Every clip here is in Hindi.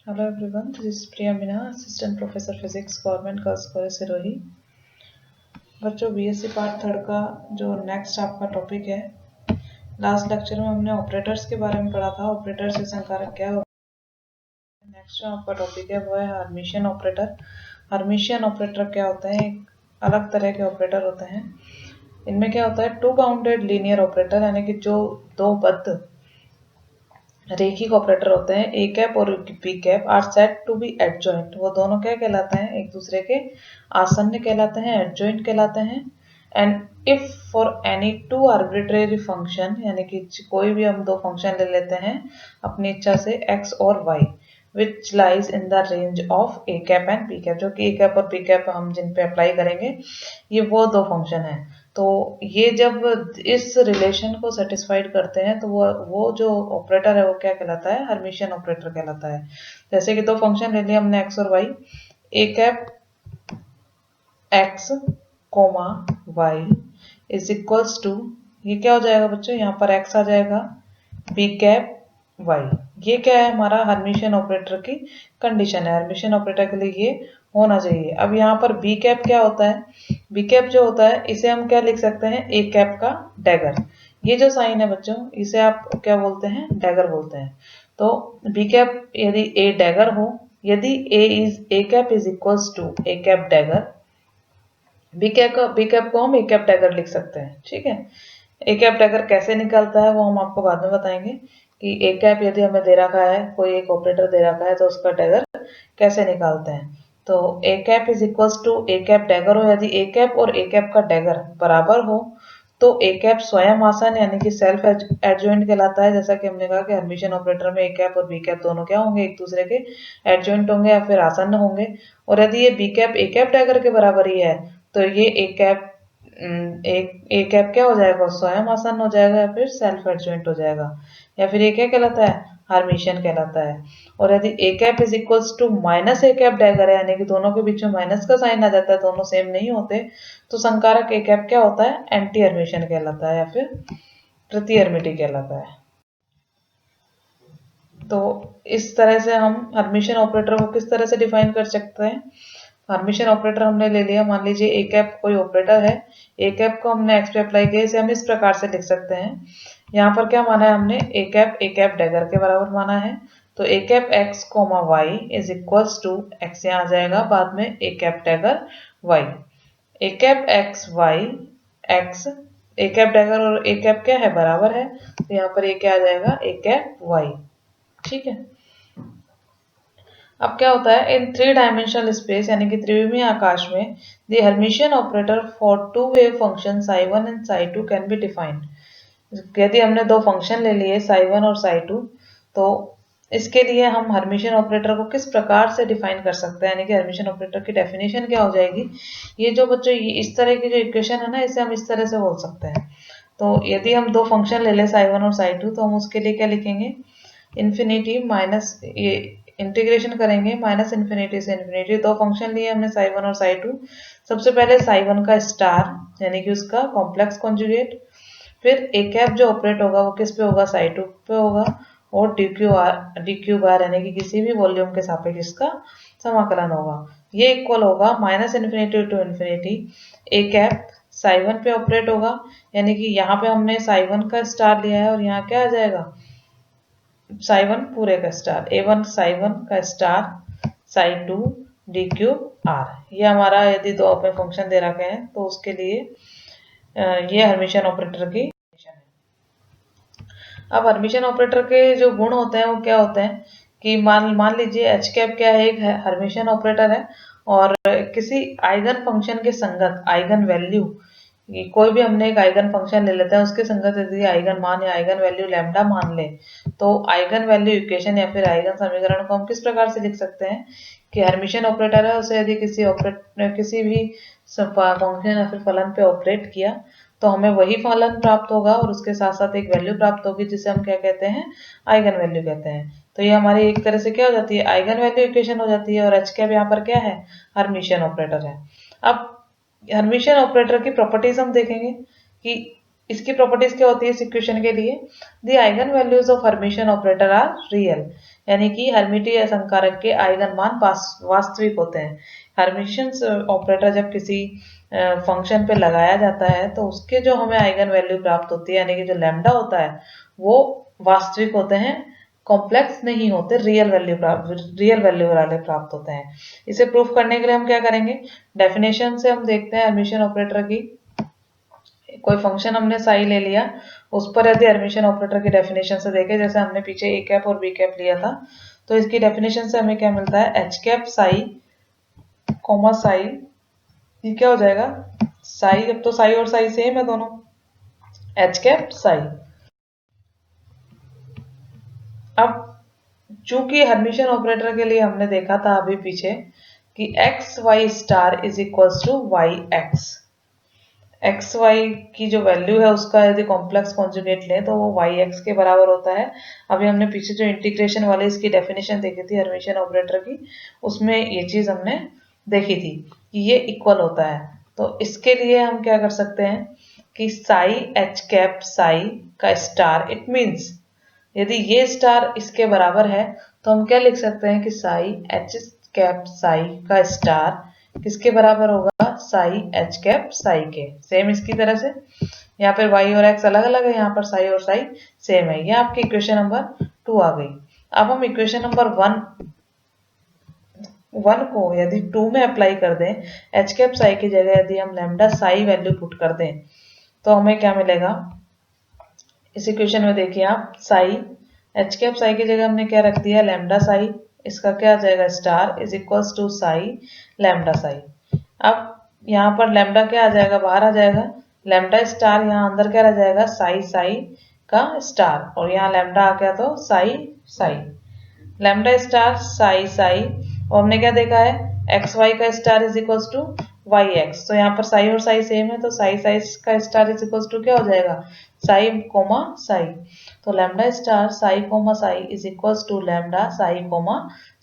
Hello everyone, this is Priya Mina, Assistant Professor Physics, Government Girls College Sirohi. बच्चों बीएससी पार्ट थर्ड का जो नेक्स्ट आपका टॉपिक है, लास्ट लेक्चर में हमने ऑपरेटर्स के बारे में पढ़ा था। ऑपरेटर से संकारक क्या होता है। नेक्स्ट जो आपका टॉपिक है वो है हर्मिशियन ऑपरेटर। हर्मिशियन ऑपरेटर क्या होता है, एक अलग तरह के ऑपरेटर होते हैं। इनमें क्या होता है, टू बाउंडेड लीनियर ऑपरेटर, यानी कि जो दो बद्ध रेखिक ऑपरेटर होते हैं, ए कैप और B cap are said to be adjoint. वो दोनों क्या कहलाते हैं, एक दूसरे के आसन्न कहलाते हैं, एडजॉइंट कहलाते हैं। And if for any two arbitrary function, यानी कि कोई भी हम दो फंक्शन ले लेते हैं अपनी इच्छा से, एक्स और y, which lies in the range of A cap and B cap, जो कि ए कैप और बी कैप हम जिन पे अप्लाई करेंगे, ये वो दो फंक्शन है। तो ये जब इस रिलेशन को सेटिस्फाइड करते हैं तो वो जो ऑपरेटर है वो क्या कहलाता है, हर्मिशियन ऑपरेटर कहलाता है। जैसे कि दो फंक्शन ले लिए हमने एक्स और y, A cap x comma Y is equals to, ये क्या हो जाएगा बच्चों, यहाँ पर एक्स आ जाएगा, बी कैप वाई। ये क्या है, हमारा हर्मिशियन ऑपरेटर की कंडीशन है। हर्मिशियन ऑपरेटर के लिए ये होना चाहिए। अब यहाँ पर बी कैप क्या होता है, बी कैप जो होता है इसे हम क्या लिख सकते हैं, ए कैप का डैगर। ये जो साइन है बच्चों, इसे आप क्या बोलते हैं, डैगर बोलते हैं। तो बी कैप यदि ए डैगर हो, यदि A cap is equals to A cap dagger, B cap को हम ए कैप डैगर लिख सकते हैं। ठीक है, ए कैप डैगर कैसे निकलता है वो हम आपको बाद में बताएंगे कि ए कैप यदि हमें दे रखा है, कोई एक ऑपरेटर दे रखा है तो उसका डैगर कैसे निकालते हैं। तो A cap is equals to A cap dagger हो, यदि ए कैप और ए कैप का डैगर बराबर हो तो ए कैप स्वयं आसन यानी कि सेल्फ एडजॉइंट कहलाता है। जैसा कि हमने कहा कि हर्मिशियन ऑपरेटर में ए कैप और बी कैप दोनों क्या होंगे, एक दूसरे के एडजॉइंट होंगे या फिर आसन्न होंगे। और यदि ये B cap A cap dagger के बराबर ही है तो ये ए कैप क्या हो जाएगा, स्वयं आसन्न हो जाएगा या फिर सेल्फ एडजॉइंट हो जाएगा, या फिर ये क्या कहलाता है, हर्मिशियन कहलाता है। और यदि A cap is equals to minus A cap dagger है, यानी कि दोनों के बीच में माइनस का साइन आ जाता है, दोनों सेम नहीं होते, तो संकारक ए कैप क्या होता है, एंटी हर्मिशियन कहलाता है या फिर प्रति हर्मिटी कहलाता है। तो इस तरह से हम हर्मिशियन ऑपरेटर को किस तरह से डिफाइन कर सकते हैं। हर्मिशियन ऑपरेटर हमने ले लिया, मान लीजिए ए कैप कोई ऑपरेटर है, ए कैप को हमने एक्स पे अप्लाई किया, इसे हम इस प्रकार से लिख सकते हैं। यहाँ पर क्या माना है हमने, ए कैप डैगर के बराबर माना है। तो A cap x comma Y is equals to, X यहाँ आ जाएगा बाद में, A cap dagger Y, A cap X Y X, A cap dagger और ए कैप क्या है, बराबर है, तो यहाँ पर ये क्या आ जाएगा, ए कैप वाई। ठीक है, अब क्या होता है, इन थ्री डायमेंशनल स्पेस यानी कि त्रिविमीय आकाश में, the Hermitian operator for two wave function psi one and psi two can be defined. यदि हमने दो फंक्शन ले लिए साई वन और साई टू, तो इसके लिए हम हर्मिशियन ऑपरेटर को किस प्रकार से डिफाइन कर सकते हैं, यानी कि हर्मिशियन ऑपरेटर की डेफिनेशन क्या हो जाएगी। ये जो बच्चों इस तरह की जो इक्वेशन है ना, इसे हम इस तरह से बोल सकते हैं। तो यदि हम दो फंक्शन ले लें साई वन और साई टू, तो हम उसके लिए क्या लिखेंगे, इन्फिनिटी माइनस, ये इंटीग्रेशन करेंगे माइनस इन्फिनिटी से इन्फिनिटी। दो फंक्शन लिए हमने साई वन और साई टू। सबसे पहले साई वन का स्टार यानी कि उसका कॉम्प्लेक्स कॉन्जुगेट, फिर ए कैप जो ऑपरेट होगा वो किस पे होगा, साई टू पे होगा, और डी क्यू बार यानी कि किसी भी वॉल्यूम के सापेक्ष इसका समाकलन होगा। ये इक्वल होगा minus infinity to infinity, A cap psi one पे ऑपरेट होगा, यानी कि यहाँ पे हमने साई वन का स्टार लिया है और यहाँ क्या आ जाएगा, साई वन पूरे का star, A one psi one का star psi two d cube r. ये हमारा यदि दो अपने फंक्शन दे रखे हैं तो उसके लिए ये हर्मिशियन ऑपरेटर की डेफिनेशन है। अब हर्मिशियन ऑपरेटर के जो गुण होते हैं वो क्या होते हैं कि मान लीजिए एच कैप क्या है, एक हर्मिशियन ऑपरेटर है और किसी आइगन फंक्शन के संगत आइगन वैल्यू, कोई भी हमने एक आइगन फंक्शन ले लेते हैं, उसके संगत यदि आइगन मान या आइगन वैल्यू लैम्डा मान ले, तो आइगन वैल्यू इक्वेशन या फिर आइगन समीकरण को हम किस प्रकार से लिख सकते हैं कि हर्मिशियन ऑपरेटर है, उसे यदि किसी भी फंक्शन या फिर फलन पे ऑपरेट किया तो हमें वही फलन प्राप्त होगा और उसके साथ साथ एक वैल्यू प्राप्त होगी जिसे हम क्या कहते हैं, आइगन वैल्यू कहते हैं। तो ये हमारी एक तरह से क्या हो जाती है, आइगन वैल्यू इक्वेशन हो जाती है। और एच कैप यहाँ पर क्या है, हर्मिशियन ऑपरेटर है। अब हर्मिशियन ऑपरेटर की प्रॉपर्टीज हम देखेंगे कि इसकी प्रॉपर्टीज क्या होती है इस इक्वेशन के लिए? The eigenvalues of Hermitian operator are real, यानी कि हर्मिटीय संकारक के आइगन मान वास्तविक होते हैं। हर्मिशियन ऑपरेटर जब किसी फंक्शन पे लगाया जाता है तो उसके जो हमें आइगन वैल्यू प्राप्त होती है, यानी कि जो लैम्डा होता है वो वास्तविक होते हैं, कॉम्प्लेक्स नहीं होते, रियल वैल्यू वाले प्राप्त होते हैं। इसे प्रूफ करने के लिए हम क्या करेंगे, डेफिनेशन से हम देखते हैं हर्मिशियन ऑपरेटर की। कोई फंक्शन हमने साई ले लिया, उस पर यदि हर्मिशियन ऑपरेटर की डेफिनेशन से देखें, जैसे हमने पीछे ए कैप और बी कैप लिया था, तो इसकी डेफिनेशन से हमें क्या मिलता है, H cap psi comma psi, ये क्या हो जाएगा साई, अब तो साई और साई सेम है दोनों, एच कैप साई। अब चूंकि हर्मिशियन ऑपरेटर के लिए हमने देखा था अभी पीछे कि x y star is equals to y x, x y की जो वैल्यू है उसका यदि कॉम्प्लेक्स कॉन्जुगेट लें तो वो वाई एक्स के बराबर होता है। अभी हमने पीछे जो इंटीग्रेशन वाले इसकी डेफिनेशन देखी थी हर्मिशियन ऑपरेटर की, उसमें ये चीज हमने देखी थी कि ये इक्वल होता है। तो इसके लिए हम क्या कर सकते हैं कि साई एच कैप साई का स्टार, इट मीन्स यदि ये स्टार इसके बराबर है तो हम क्या लिख सकते हैं कि साई एच कैप साई का स्टार किसके बराबर होगा, साई एच कैप साई के। सेम इसकी तरह से यहाँ पर वाई और एक्स अलग अलग है, यहाँ पर साई और साई सेम है। ये आपकी इक्वेशन नंबर 2 आ गई। अब हम इक्वेशन नंबर 1 को यदि 2 में अप्लाई कर दें, एच कैप साई की जगह यदि हम लैम्डा साई वैल्यू पुट कर दें तो हमें क्या मिलेगा, इस इक्वेशन में देखिए आप, साई एच कैप साई की जगह हमने क्या रख दिया, लैम्डा साई, इसका क्या आ जाएगा star is equals to psi lambda psi. अब यहाँ पर लैम्डा क्या आ जाएगा, बाहर आ जाएगा, लैम्डा स्टार, यहाँ अंदर क्या रह जाएगा, साई साई का स्टार, और यहाँ लैम्डा आ गया तो psi psi, lambda star psi psi, और हमने क्या देखा है, एक्स वाई का star is equals to y x, तो यहाँ पर साई और साई सेम है तो साई साई का स्टार इज इक्वल्स टू क्या हो जाएगा, साई कोमा साई। तो lambda star psi comma psi is equals to lambda psi comma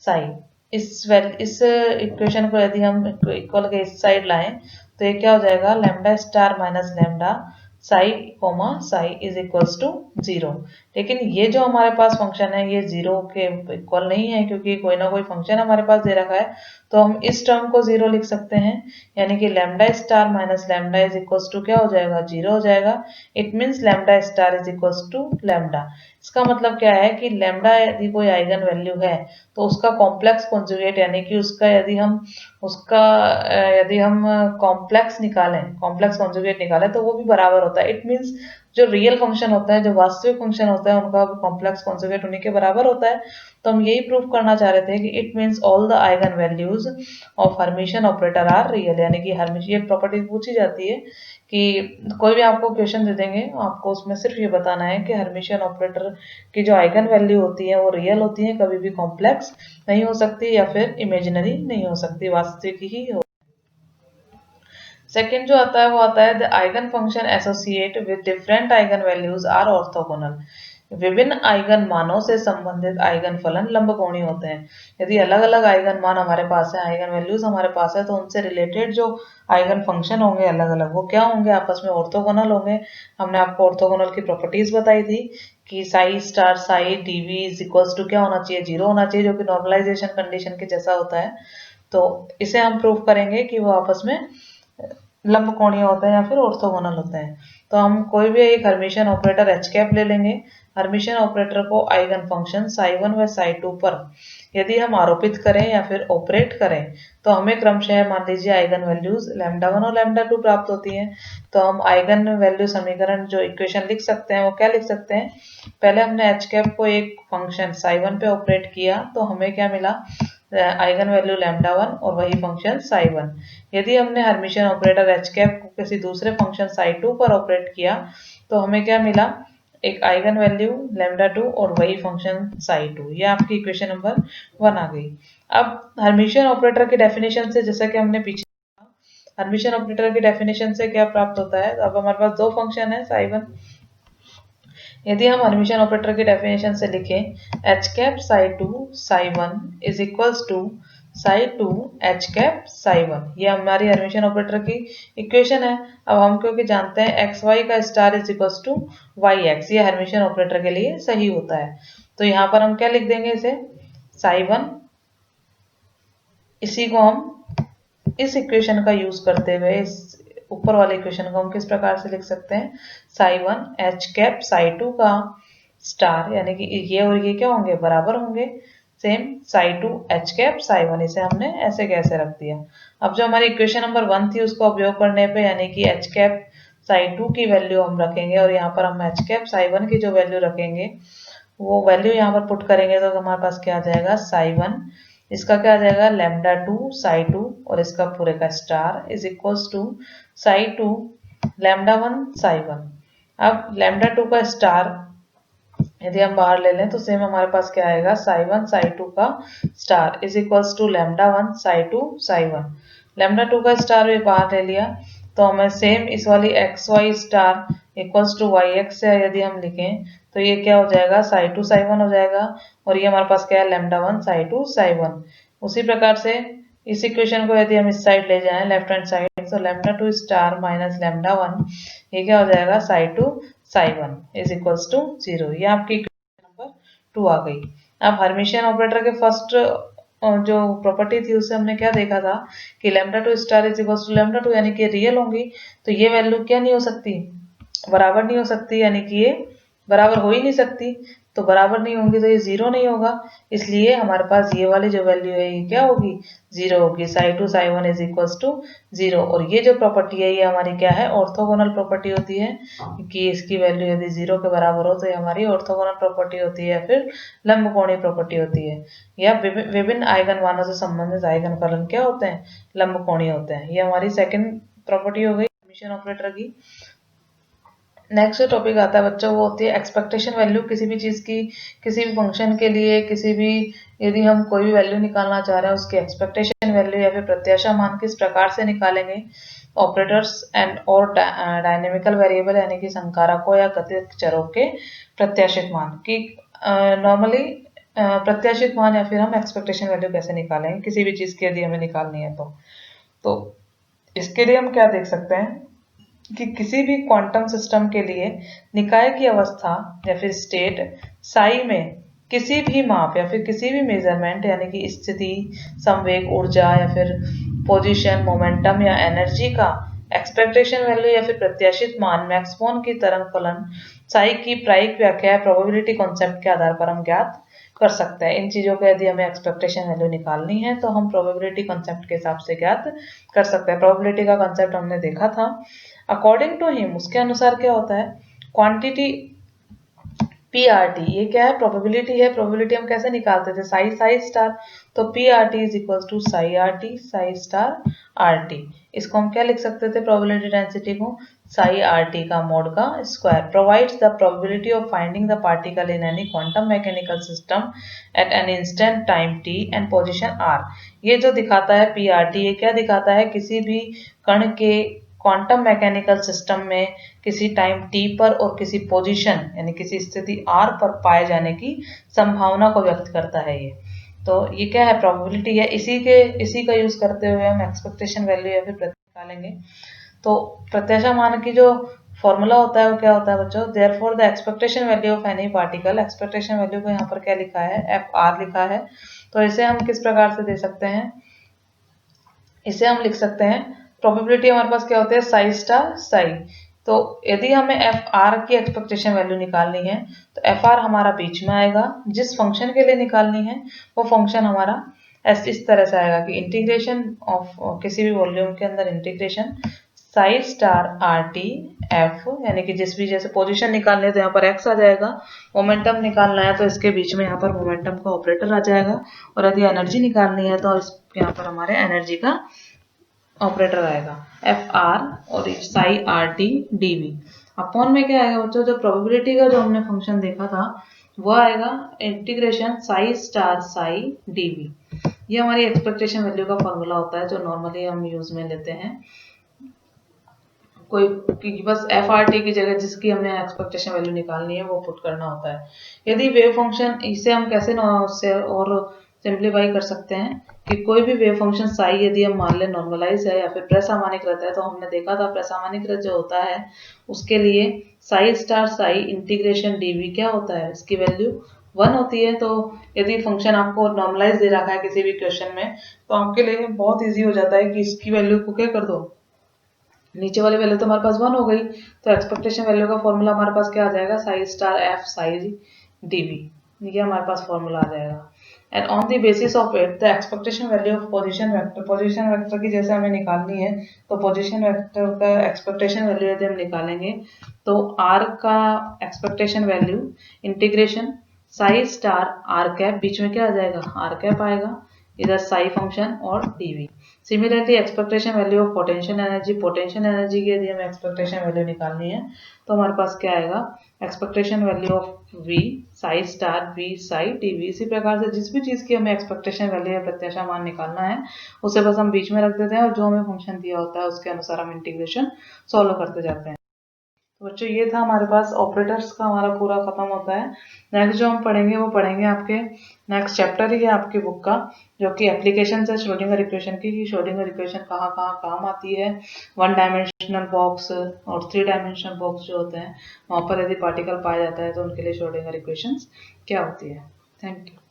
psi. इस इक्वेशन को यदि हम इक्वल के इस साइड लाएं तो ये क्या हो जाएगा, lambda star minus lambda psi comma psi is equals to 0। लेकिन ये जो हमारे पास फंक्शन है ये 0 के इक्वल नहीं है, क्योंकि कोई ना कोई फंक्शन हमारे पास दे रखा है, तो हम इस टर्म को 0 लिख सकते हैं, यानी कि lambda star minus lambda is equals to क्या हो जाएगा, 0 हो जाएगा। It means lambda star is equals to lambda. इसका मतलब क्या है कि लैम्डा यदि कोई आइगन वैल्यू है तो उसका कॉम्प्लेक्स कॉन्जुगेट, यानी कि उसका यदि हम कॉम्प्लेक्स निकालें, कॉम्प्लेक्स कॉन्जुगेट निकालें तो वो भी बराबर होता है। इट मीन्स जो रियल फंक्शन होता है, जो वास्तविक फंक्शन होता है, उनका कॉम्प्लेक्स कॉन्जुगेट उन्हीं के बराबर होता है। तो हम यही प्रूफ करना चाह रहे थे कि it means all the eigenvalues of Hermitian operator are real, यानी कि हर्मिशियन प्रॉपर्टी पूछी जाती है कि कोई भी आपको क्वेश्चन दे देंगे, आपको उसमें सिर्फ ये बताना है कि हर्मिशियन ऑपरेटर की जो आइगन वैल्यू होती है वो रियल होती है, कभी भी कॉम्प्लेक्स नहीं हो सकती या फिर इमेजिनरी नहीं हो सकती, वास्तविक ही हो। सेकेंड जो आता है वो आता है the eigenfunction associate with different eigenvalues are orthogonal. विभिन्न आइगन मानों से संबंधित आइगन फलन लंबकोणीय होते हैं। यदि अलग अलग आइगन मान हमारे पास है, आइगन वैल्यूज हमारे पास है, तो उनसे रिलेटेड जो आइगन फंक्शन होंगे अलग अलग, वो क्या होंगे, आपस में ऑर्थोगोनल होंगे। हमने आपको ऑर्थोगोनल की प्रॉपर्टीज बताई थी कि psi star psi dv is equals to क्या होना चाहिए, 0 होना चाहिए, जो कि नॉर्मलाइजेशन कंडीशन के जैसा होता है। तो इसे हम प्रूव करेंगे कि वो आपस में लंबकोणीय होते हैं या फिर ऑर्थोगोनल होते हैं। तो हम कोई भी एक हर्मिशियन ऑपरेटर एच कैप ले लेंगे। हर्मिशियन ऑपरेटर को आइगन फंक्शन साई 1 व साई 2 पर यदि हम आरोपित करें या फिर ऑपरेट करें तो हमें क्रमशः मान लीजिए आइगन वैल्यूज लैम्डा 1 और लैम्डा 2 प्राप्त होती हैं। तो हम आइगन वैल्यू समीकरण जो इक्वेशन लिख सकते हैं वो क्या लिख सकते हैं, पहले हमने एच कैप को एक फंक्शन साई 1 पे ऑपरेट किया तो हमें क्या मिला, आइगन वैल्यू लैम्डा 1 और वही फंक्शन साई 1। यदि हमने हर्मिशियन ऑपरेटर एच कैप को किसी दूसरे फंक्शन साई 2 पर ऑपरेट किया तो हमें क्या मिला, एक आइगन वैल्यू लैम्डा 2 और वही फंक्शन साई 2। ये आपकी इक्वेशन नंबर 1 आ गई। अब हर्मिशियन ऑपरेटर की डेफिनेशन से, जैसा कि हमने पीछे हर्मिशियन ऑपरेटर की डेफिनेशन से क्या प्राप्त होता है, अब हमारे पास दो फंक्शन है साई 1। यदि हम हर्मिशियन ऑपरेटर की डेफिनेशन से लिखें H cap psi 2 psi 1 is equals to psi 2 H cap psi 1, ये हमारी हर्मिशियन ऑपरेटर की इक्वेशन है। अब हम क्योंकि जानते हैं एक्स वाई का star is equal to y x, ये हर्मिशियन ऑपरेटर के लिए सही होता है। तो यहाँ पर हम क्या लिख देंगे इसे साई 1, इसी को हम इस इक्वेशन का यूज करते हुए इस ऊपर वाले इक्वेशन को हम किस प्रकार से लिख सकते हैं, साई 1 एच कैप साई 2 का स्टार, यानी कि ये और ये क्या होंगे, बराबर होंगे। Same Sai 2 H cap psi 1, इसे हमने ऐसे कैसे रख दिया। अब जो हमारी इक्वेशन नंबर 1 थी उसका उपयोग करने पे, यानी कि एच कैप साई 2 की वैल्यू हम रखेंगे और यहाँ पर हम एच कैप साई 1 की जो वैल्यू रखेंगे वो वैल्यू यहाँ पर पुट करेंगे तो हमारे पास क्या आ जाएगा, साई 1, इसका क्या आ जाएगा लैम्डा 2 साई 2 और इसका पूरे का star is equals to psi 2 lambda 1 psi 1। अब लैम्डा 2 का स्टार यदि हम बाहर ले लें तो सेम हमारे पास क्या आएगा, साई 1 साई 2 का star is equals to lambda 1 psi 2 psi 1। Lambda 2 का स्टार भी बाहर ले लिया तो हमें सेम इस वाली x y star equals to y x से यदि हम लिखें तो ये क्या हो जाएगा, साई 2 साई 1 हो जाएगा और ये हमारे पास क्या है, लैम्डा 1 साई 2 साई 1। उसी प्रकार से इस इक्वेशन को यदि हम इस साइड ले जाएं लेफ्ट हैंड साइड, तो लैम्डा 2 स्टार माइनस लैम्डा 1, ये क्या हो जाएगा, psi 2 psi 1 is equals to 0। ये आपकी इक्वेशन नंबर 2 आ गई। अब हर्मिशियन ऑपरेटर के फर्स्ट जो प्रॉपर्टी थी उससे हमने क्या देखा था कि lambda 2 star is equals to lambda 2, यानी कि रियल होंगी तो ये वैल्यू क्या नहीं हो सकती, बराबर नहीं हो सकती, यानी कि ये बराबर हो ही नहीं सकती। तो बराबर नहीं होंगी तो ये 0 नहीं होगा, इसलिए हमारे पास ये वाली जो वैल्यू है ये क्या होगी, 0 होगी। Psi 2 psi 1 is equals to 0। और ये जो प्रॉपर्टी है ये हमारी क्या है, ऑर्थोगोनल प्रॉपर्टी होती है कि इसकी वैल्यू यदि 0 के बराबर हो तो ये हमारी ऑर्थोगोनल प्रॉपर्टी होती है, फिर लंबकोणीय प्रॉपर्टी होती है। या विभिन्न आइगन मानों से संबंधित आइगन फलन क्या होते हैं, लंबकोणीय होते हैं। ये हमारी सेकंड प्रॉपर्टी हो गई हर्मिशियन ऑपरेटर की। नेक्स्ट जो टॉपिक आता है बच्चों वो होती है एक्सपेक्टेशन वैल्यू, किसी भी चीज़ की, किसी भी फंक्शन के लिए, किसी भी यदि हम कोई भी वैल्यू निकालना चाह रहे हैं उसकी एक्सपेक्टेशन वैल्यू या फिर प्रत्याशा मान किस प्रकार से निकालेंगे। ऑपरेटर्स एंड और डायनेमिकल वेरिएबल यानी कि संकारकों या गतिज चरों के प्रत्याशित मान की नॉर्मली प्रत्याशित मान या फिर हम एक्सपेक्टेशन वैल्यू कैसे निकालेंगे किसी भी चीज़ की यदि हमें निकालनी है तो इसके लिए हम क्या देख सकते हैं कि किसी भी क्वांटम सिस्टम के लिए निकाय की अवस्था या फिर स्टेट साई में किसी भी माप या फिर किसी भी मेजरमेंट यानी कि स्थिति, संवेग, ऊर्जा या फिर पोजीशन, मोमेंटम या एनर्जी का एक्सपेक्टेशन वैल्यू या फिर प्रत्याशित मान मैक्स बोर्न की तरंग फलन साई की प्रायिक व्याख्या प्रोबेबिलिटी कॉन्सेप्ट के आधार पर हम ज्ञात कर सकते हैं। इन चीज़ों को यदि हमें एक्सपेक्टेशन वैल्यू निकालनी है तो हम प्रोबेबिलिटी कॉन्सेप्ट के हिसाब से ज्ञात कर सकते हैं। प्रोबेबिलिटी का कॉन्सेप्ट हमने देखा था। अकॉर्डिंग टू हिम, उसके अनुसार क्या होता है, क्वांटिटी PRT, ये क्या है, प्रोबेबिलिटी है। प्रोबेबिलिटी हम कैसे निकालते थे, साई साई स्टार, तो PRT is equal to psi RT psi star RT। इसको हम क्या लिख सकते थे, प्रोबेबिलिटी डेंसिटी को साई RT का मोड का square provides the probability of finding the particle in any quantum mechanical system eight an instant time t and position r। ये जो दिखाता है PRT, ये क्या दिखाता है, किसी भी कण के क्वांटम मैकेनिकल सिस्टम में किसी टाइम t पर और किसी पोजीशन यानी किसी स्थिति r पर पाए जाने की संभावना को व्यक्त करता है ये। तो ये क्या है, प्रोबेबिलिटी है। इसी का यूज करते हुए हम एक्सपेक्टेशन वैल्यू या फिर निकालेंगे। तो प्रत्याशा मान की जो फॉर्मूला होता है वो क्या होता है बच्चों, therefore the expectation value of any particle, expectation value को यहाँ पर क्या लिखा है, FR लिखा है। तो इसे हम किस प्रकार से दे सकते हैं, इसे हम लिख सकते हैं, प्रोबेबिलिटी हमारे पास क्या होती है, साई स्टार साई। तो यदि हमें FR की एक्सपेक्टेशन वैल्यू निकालनी है तो FR हमारा बीच में आएगा, जिस फंक्शन के लिए निकालनी है वो फंक्शन हमारा इस तरह से आएगा कि इंटीग्रेशन ऑफ किसी भी वॉल्यूम के अंदर integration psi star RT F, यानी कि जिस भी जैसे पोजीशन निकालनी है तो यहाँ पर x आ जाएगा, मोमेंटम निकालना है तो इसके बीच में यहाँ पर मोमेंटम का ऑपरेटर आ जाएगा, और यदि एनर्जी निकालनी है तो यहाँ पर हमारे एनर्जी का ऑपरेटर आएगा FR और साई RT dV। अपॉन में क्या आएगा बच्चों, जो प्रोबेबिलिटी का जो हमने फंक्शन देखा था वो आएगा integration psi star Sai dV। ये हमारी एक्सपेक्टेशन वैल्यू का फॉर्मूला होता है जो नॉर्मली हम यूज में लेते हैं। कोई बस FRT की जगह जिसकी हमने एक्सपेक्टेशन वैल्यू निकालनी है वो पुट करना होता है। यदि वेव फंक्शन, इसे हम कैसे उससे और सिंप्लीफाई कर सकते हैं कि कोई भी वेव फंक्शन साई यदि हम मान लें नॉर्मलाइज है या फिर प्रसामान्यकृत है, तो हमने देखा था प्रसामान्यकृत जो होता है उसके लिए psi star psi integration dv क्या होता है, इसकी वैल्यू 1 होती है। तो यदि फंक्शन आपको नॉर्मलाइज दे रखा है किसी भी क्वेश्चन में, तो आपके लिए बहुत ईजी हो जाता है कि इसकी वैल्यू को क्या कर दो, नीचे वाली वैल्यू तो हमारे पास 1 हो गई, तो एक्सपेक्टेशन वैल्यू का फॉर्मूला हमारे पास क्या आ जाएगा, psi star F psi D V, ये हमारे पास फॉर्मूला आ जाएगा। And on the basis of it the expectation value of position vector की जैसे हमें निकालनी है, तो पोजीशन वेक्टर का एक्सपेक्टेशन वैल्यू यदि हम निकालेंगे तो आर का expectation value integration psi star R cap, बीच में क्या आ जाएगा, आर कैप आएगा, इधर साई फंक्शन और D V. Similarly expectation value of potential energy की यदि हमें एक्सपेक्टेशन वैल्यू निकालनी है, तो हमारे पास क्या आएगा, expectation value of V psi star V psi dv. इसी प्रकार से जिस भी चीज की हमें एक्सपेक्टेशन वैल्यू या प्रत्याशा मान निकालना है, उसे बस हम बीच में रख देते हैं और जो हमें फंक्शन दिया होता है उसके अनुसार हम इंटीग्रेशन सॉल्व करते जाते हैं। तो बच्चों ये था हमारे पास ऑपरेटर्स का, हमारा पूरा खत्म होता है। नेक्स्ट जो हम पढ़ेंगे वो पढ़ेंगे आपके नेक्स्ट चैप्टर ही है आपकी बुक का, जो कि एप्लीकेशन है श्रोडिंगर इक्वेशन की, श्रोडिंगर इक्वेशन कहाँ कहाँ काम आती है, 1 डायमेंशनल बॉक्स और 3 डायमेंशनल बॉक्स जो होते हैं वहाँ पर यदि पार्टिकल पाया जाता है तो उनके लिए श्रोडिंगर इक्वेशंस क्या होती है। Thank you.